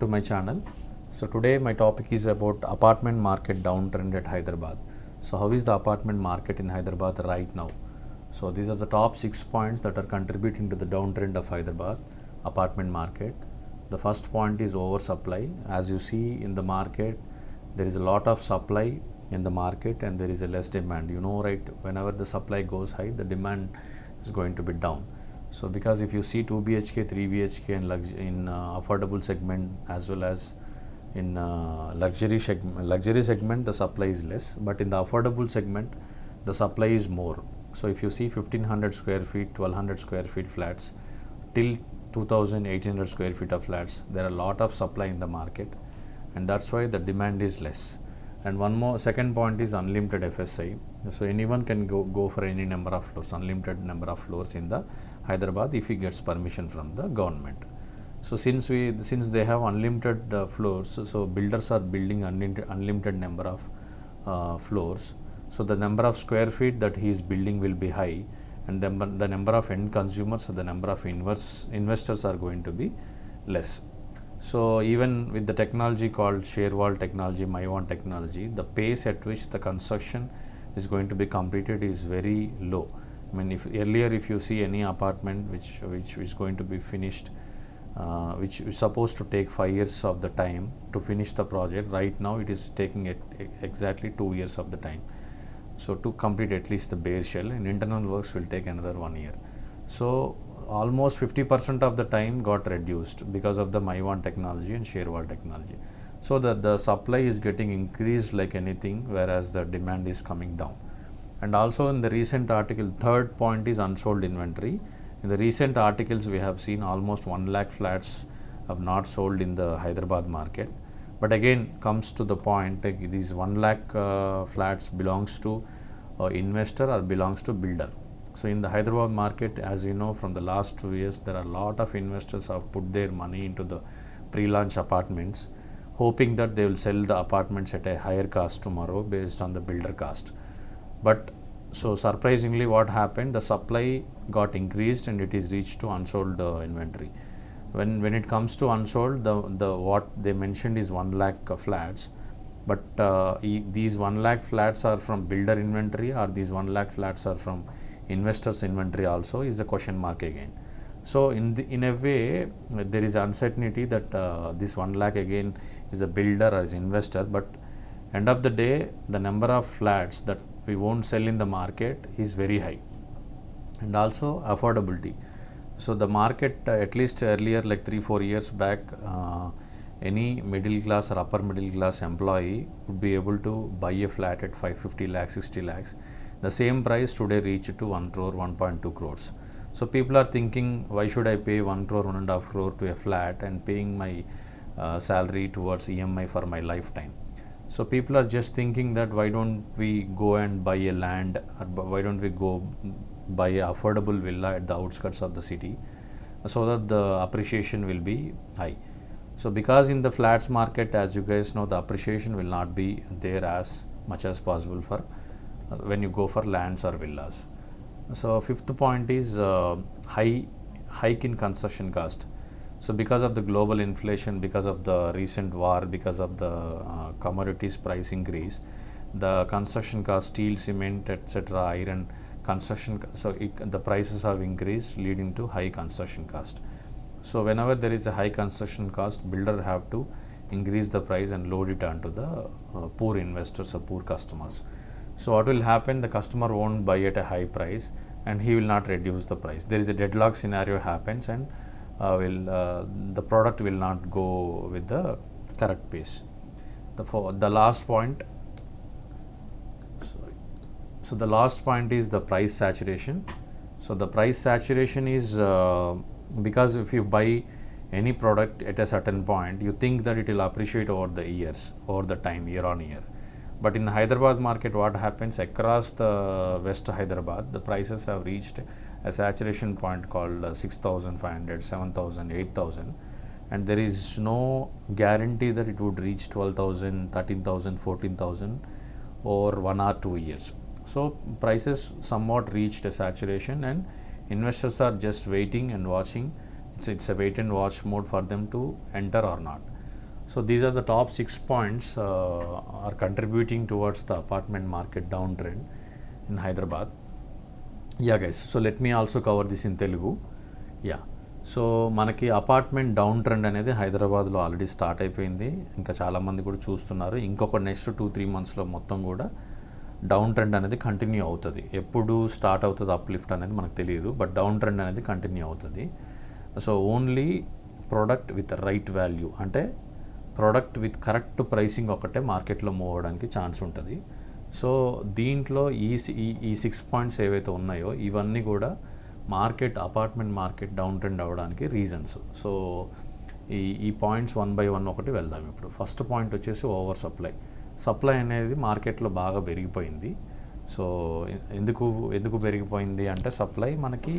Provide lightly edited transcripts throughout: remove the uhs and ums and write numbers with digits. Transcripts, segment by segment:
To my channel. So today my topic is about apartment market downtrend at Hyderabad. So how is the apartment market in Hyderabad right now? So these are the top 6 points that are contributing to the downtrend of Hyderabad apartment market. The first point is oversupply. As you see in the market, there is a lot of supply in the market and there is a less demand. You know, right? Whenever the supply goes high, the demand is going to be down. So because if you see 2 BHK, 3 BHK in affordable segment as well as in luxury segment, the supply is less, but in the affordable segment, the supply is more. So if you see 1500 square feet, 1200 square feet flats till 2800 square feet of flats, there are a lot of supply in the market, and that's why the demand is less. And one more second point is unlimited FSI. So anyone can go for any number of floors, unlimited number of floors in the Hyderabad if he gets permission from the government. So since they have unlimited floors, so builders are building unlimited number of floors. So the number of square feet that he is building will be high, and the number of end consumers, so the number of investors are going to be less. So even with the technology called share wall technology, Maivan technology, the pace at which the construction is going to be completed is very low. I mean, if you see any apartment which is going to be finished, which is supposed to take 5 years of the time to finish the project, right now it is taking exactly 2 years of the time. So to complete at least the bare shell, and internal works will take another 1 year. So almost 50% of the time got reduced because of the Maivan technology and share wall technology. So the supply is getting increased like anything, whereas the demand is coming down. And also in the recent article, third point is unsold inventory. In the recent articles, we have seen almost 1 lakh flats have not sold in the Hyderabad market. But again, comes to the point, like these 1 lakh flats belongs to investor or belongs to builder. So in the Hyderabad market, as you know, from the last 2 years, there are a lot of investors have put their money into the pre-launch apartments, hoping that they will sell the apartments at a higher cost tomorrow based on the builder cost. But so surprisingly, what happened? The supply got increased and it is reached to unsold inventory. When it comes to unsold, the what they mentioned is 1 lakh flats, but these 1 lakh flats are from builder inventory, or these 1 lakh flats are from investors inventory also, is a question mark again. So in a way, there is uncertainty that this 1 lakh again is a builder or is investor, but end of the day, the number of flats that we won't sell in the market is very high. And also affordability. So the market, at least earlier, like 3-4 years back, any middle class or upper middle class employee would be able to buy a flat at 550 lakhs, 60 lakhs. The same price today reached to 1 crore, 1.2 crores. So people are thinking, why should I pay 1 crore, 1.5 crore to a flat and paying my salary towards EMI for my lifetime? So people are just thinking that why don't we go and buy a land, or why don't we go buy a affordable villa at the outskirts of the city, so that the appreciation will be high. So because in the flats market, as you guys know, the appreciation will not be there as much as possible for when you go for lands or villas. So fifth point is hike in construction cost. So because of the global inflation, because of the recent war, because of the commodities price increase, the construction cost, steel, cement, etc., iron, construction, so the prices have increased, leading to high construction cost. So whenever there is a high construction cost, builder have to increase the price and load it onto the poor investors or poor customers. So what will happen? The customer won't buy at a high price and he will not reduce the price. There is a deadlock scenario happens, and the product will not go with the correct pace. The last point, so the last point is the price saturation. So the price saturation is because if you buy any product at a certain point, you think that it will appreciate over the years, over the time, year on year. But in the Hyderabad market, what happens across the West Hyderabad, the prices have reached a saturation point called 6,500, 7,000, 8,000, and there is no guarantee that it would reach 12,000, 13,000, 14,000 over 1 or 2 years. So prices somewhat reached a saturation, and investors are just waiting and watching. It's a wait and watch mode for them to enter or not. So these are the top 6 points are contributing towards the apartment market downtrend in Hyderabad. Yeah guys, so let me also cover this in Telugu. Yeah, so మనకి apartment down trend అనేది హైదరాబాద్లో already start అయిపోయింది. ఇంకా చాలామంది కూడా చూస్తున్నారు. ఇంకొక next 2-3 మంత్స్లో మొత్తం కూడా డౌన్ ట్రెండ్ అనేది కంటిన్యూ అవుతుంది. ఎప్పుడు స్టార్ట్ అవుతుంది అప్లిఫ్ట్ అనేది మనకు తెలియదు, బట్ డౌన్ ట్రెండ్ అనేది కంటిన్యూ అవుతుంది. So only product with right value, అంటే ప్రోడక్ట్ విత్ కరెక్ట్ ప్రైసింగ్ ఒకటే మార్కెట్లో మూవ్ అవ్వడానికి ఛాన్స్ ఉంటుంది. సో దీంట్లో ఈ 6 పాయింట్స్ ఏవైతే ఉన్నాయో ఇవన్నీ కూడా అపార్ట్మెంట్ మార్కెట్ డౌన్ ట్రెండ్ అవ్వడానికి రీజన్స్. సో ఈ పాయింట్స్ 1 by 1 ఒకటి వెళ్దాం. ఇప్పుడు ఫస్ట్ పాయింట్ వచ్చేసి ఓవర్ సప్లై అనేది మార్కెట్లో బాగా పెరిగిపోయింది. సో ఎందుకు పెరిగిపోయింది అంటే సప్లై మనకి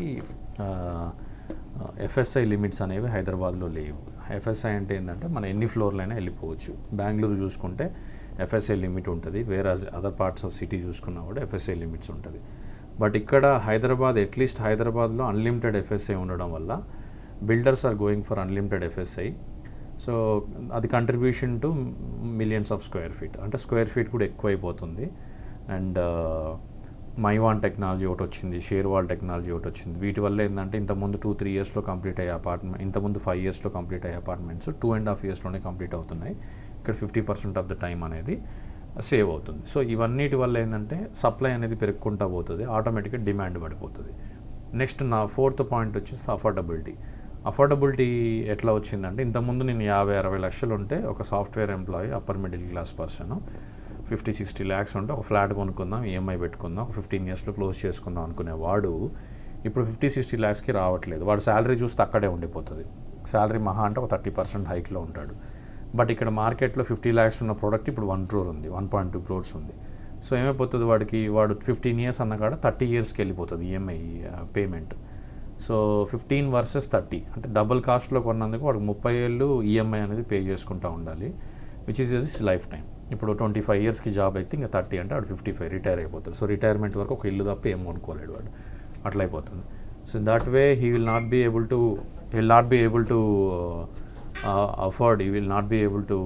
ఎఫ్ఎస్ఐ లిమిట్స్ అనేవి హైదరాబాద్లో లేవు. ఎఫ్ఎస్ఐ అంటే ఏంటంటే మన ఎన్ని ఫ్లోర్లైనా వెళ్ళిపోవచ్చు. బెంగళూరు చూసుకుంటే ఎఫ్ఎస్ఐ లిమిట్ ఉంటుంది, వేరే అదర్ పార్ట్స్ ఆఫ్ సిటీ చూసుకున్నా కూడా ఎఫ్ఎస్ఐ లిమిట్స్ ఉంటుంది. బట్ ఇక్కడ అట్లీస్ట్ హైదరాబాద్లో అన్లిమిటెడ్ ఎఫ్ఎస్ఐ ఉండడం వల్ల builders are going for unlimited FSI. So అది contribution to millions of square feet, అంటే స్క్వేర్ ఫీట్ కూడా ఎక్కువైపోతుంది. అండ్ మైవాన్ టెక్నాలజీ ఒకటి వచ్చింది, షేర్వాల్ టెక్నాలజీ ఒకటి వచ్చింది. వీటి వల్ల ఏంటంటే ఇంతకుముందు 2-3 ఇయర్స్లో కంప్లీట్ అయ్యే ఇంతకుముందు 5 ఇయర్స్లో కంప్లీట్ అయ్యే అపార్ట్మెంట్స్ 2.5 ఇయర్స్లోనే కంప్లీట్ అవుతున్నాయి. ఇక్కడ 50% ఆఫ్ ద టైం అనేది సేవ్ అవుతుంది. సో ఇవన్నిటి వల్ల ఏంటంటే సప్లై అనేది పెరుగుకుంటూ పోతుంది, ఆటోమేటిక్గా డిమాండ్ పడిపోతుంది. నెక్స్ట్ నా 4th పాయింట్ వచ్చేసి అఫోర్డబిలిటీ ఎట్లా వచ్చిందంటే ఇంతకుముందు నేను 50-60 లక్షలు ఉంటే ఒక software employee upper middle class person 50-60 lakhs ఉంటే ఒక ఫ్లాట్ కొనుక్కుందాం, ఈఎంఐ పెట్టుకుందాం, ఒక 15 yearsలో క్లోజ్ చేసుకుందాం అనుకునేవాడు ఇప్పుడు 50-60 lakhsకి రావట్లేదు. వాడు శాలరీ చూస్తే అక్కడే ఉండిపోతుంది. శాలరీ మహా అంటే ఒక 30% హైక్లో ఉంటాడు. బట్ ఇక్కడ మార్కెట్లో 50 lakhs ఉన్న ప్రోడక్ట్ ఇప్పుడు 1 crore ఉంది, 1.2 crores ఉంది. సో ఏమైపోతుంది వాడు 15 years అన్న కాడ 30 yearsకి వెళ్ళిపోతుంది ఈఎంఐ పేమెంట్. సో 15 versus 30 అంటే డబుల్ కాస్ట్లో కొన్నందుకు వాడికి 30 ఏళ్ళు ఈఎంఐ అనేది పే చేసుకుంటూ ఉండాలి, which is is life time. ఇప్పుడు 25 yearsకి జాబ్ అయితే ఇంకా 30 అంటే వాడు 55 రిటైర్ అయిపోతాడు. సో రిటైర్మెంట్ వరకు ఒక ఇల్లు తప్ప ఏం కొనుక్కోలేడు వాడు, అట్లా అయిపోతుంది. So that way he will not be able to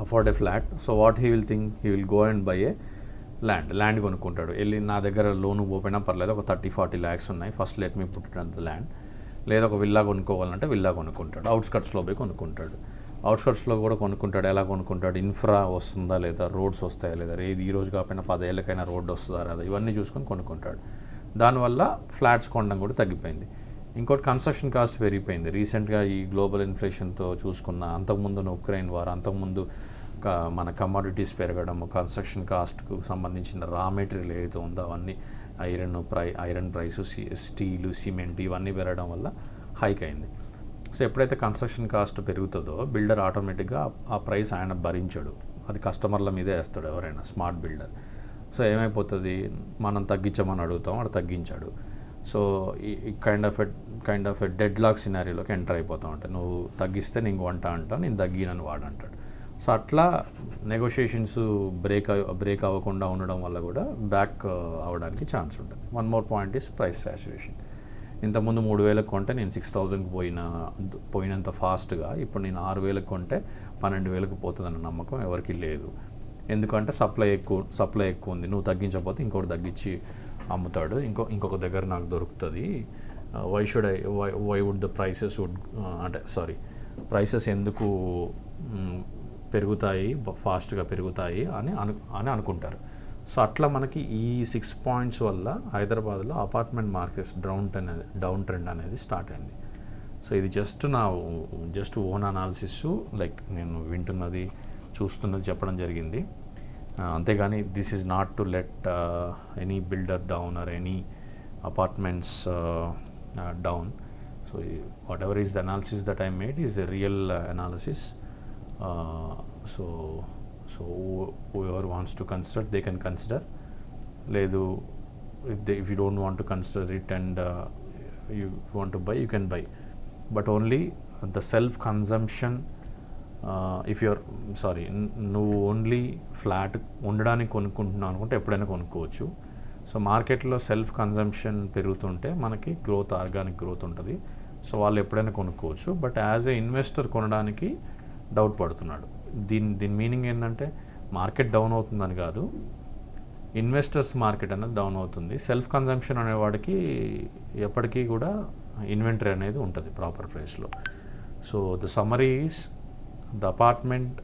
afford a flat. So what he will think, he will go and buy a land కొనుక్కుంటాడు. వెళ్ళి నా దగ్గర లోను పోయినా పర్లేదు, ఒక 30-40 lakhs ఉన్నాయి, first let me put it on the land. లేదా ఒక విల్లా కొనుక్కోవాలంటే విల్లా కొనుక్కుంటాడు, అవుట్స్కట్స్లో పోయి కొనుక్కుంటాడు. అవుట్స్కట్స్లో కూడా కొనుక్కుంటాడు. ఎలా కొనుక్కుంటాడు, ఇన్ఫ్రా వస్తుందా లేదా, రోడ్స్ వస్తాయా లేదా, ఈ రోజు కాకపోయినా 10 ఏళ్ళకైనా రోడ్డు వస్తుందా లేదా, ఇవన్నీ చూసుకొని కొనుక్కుంటాడు. దానివల్ల ఫ్లాట్స్ కొనడం కూడా తగ్గిపోయింది. ఇంకోటి కన్స్ట్రక్షన్ కాస్ట్ పెరిగిపోయింది. రీసెంట్గా ఈ గ్లోబల్ ఇన్ఫ్లేషన్తో చూసుకున్న, అంతకుముందు ఉక్రెయిన్ వార్, అంతకుముందు మన కమోడిటీస్ పెరగడం, కన్స్ట్రక్షన్ కాస్ట్కు సంబంధించిన రా మెటీరియల్ ఏదైతే ఉందో అవన్నీ ఐరన్ ప్రైస్, స్టీలు, సిమెంట్ ఇవన్నీ పెరగడం వల్ల హైక్ అయింది. సో ఎప్పుడైతే కన్స్ట్రక్షన్ కాస్ట్ పెరుగుతుందో బిల్డర్ ఆటోమేటిక్గా ఆ ప్రైస్ ఆయన భరించడు, అది కస్టమర్ల మీదే వేస్తాడు ఎవరైనా స్మార్ట్ బిల్డర్. సో ఏమైపోతుంది, మనం తగ్గించమని అడుగుతాం, వాడు తగ్గించాడు. సో ఈ kind of a deadlock సినారియోలోకి ఎంటర్ అయిపోతాం. అంటే నువ్వు తగ్గిస్తే నేను కొంటా అంటావు, నేను తగ్గినని వాడు అంటాడు. సో అట్లా నెగోషియేషన్స్ బ్రేక్ అవ్వకుండా ఉండడం వల్ల కూడా బ్యాక్ అవ్వడానికి ఛాన్స్ ఉంటుంది. 1 more point is price saturation. ఇంతకుముందు 3,000 కొంటే నేను 6,000కి పోయినంత ఫాస్ట్గా ఇప్పుడు నేను 6,000 కొంటే 12,000కి పోతుందన్న నమ్మకం ఎవరికి లేదు. ఎందుకంటే సప్లై ఎక్కువ ఉంది. నువ్వు తగ్గించకపోతే ఇంకోటి తగ్గించి అమ్ముతాడు, ఇంకొక దగ్గర నాకు దొరుకుతుంది. వై వుడ్ ద ప్రైసెస్ ఎందుకు పెరుగుతాయి, ఫాస్ట్గా పెరుగుతాయి అని అనుకుంటారు. సో అట్లా మనకి ఈ 6 points వల్ల హైదరాబాద్లో అపార్ట్మెంట్ మార్కెట్స్ డౌన్ ట్రెండ్ అనేది స్టార్ట్ అయింది. సో ఇది జస్ట్ ఓన్ అనాలిసిస్, లైక్ నేను వింటున్నది చూస్తున్నది చెప్పడం జరిగింది. అంతేగాని this is not to let any builder down or any apartments down. So what ever is the analysis that I made is a real analysis. So whoever wants to consider, they can consider. Ledu, if you don't want to consider it and you want to buy, you can buy. But only the self consumption, if you're నువ్వు only flat ఉండడానికి కొనుక్కుంటున్నావు అనుకుంటే ఎప్పుడైనా కొనుక్కోవచ్చు. So మార్కెట్లో self consumption పెరుగుతుంటే మనకి organic growth ఉంటుంది. So వాళ్ళు ఎప్పుడైనా కొనుక్కోవచ్చు. బట్ యాజ్ ఏ ఇన్వెస్టర్ కొనడానికి డౌట్ పడుతున్నాడు. దీని మీనింగ్ ఏంటంటే మార్కెట్ డౌన్ అవుతుందని కాదు, ఇన్వెస్టర్స్ మార్కెట్ అనేది డౌన్ అవుతుంది. సెల్ఫ్ కన్జంప్షన్ అనేవాడికి ఎప్పటికీ కూడా ఇన్వెంటరీ అనేది ఉంటుంది ప్రాపర్ ప్రైస్లో. So the summary is the apartment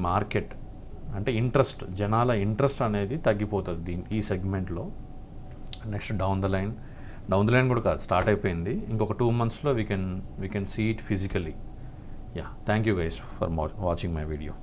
market అంటే ఇంట్రెస్ట్, జనాల ఇంట్రెస్ట్ అనేది తగ్గిపోతుంది ఈ సెగ్మెంట్లో. నెక్స్ట్ డౌన్ ద లైన్ కూడా కాదు, స్టార్ట్ అయిపోయింది. ఇంకొక 2 monthsలో we can see it physically. Thank you guys for watching my video.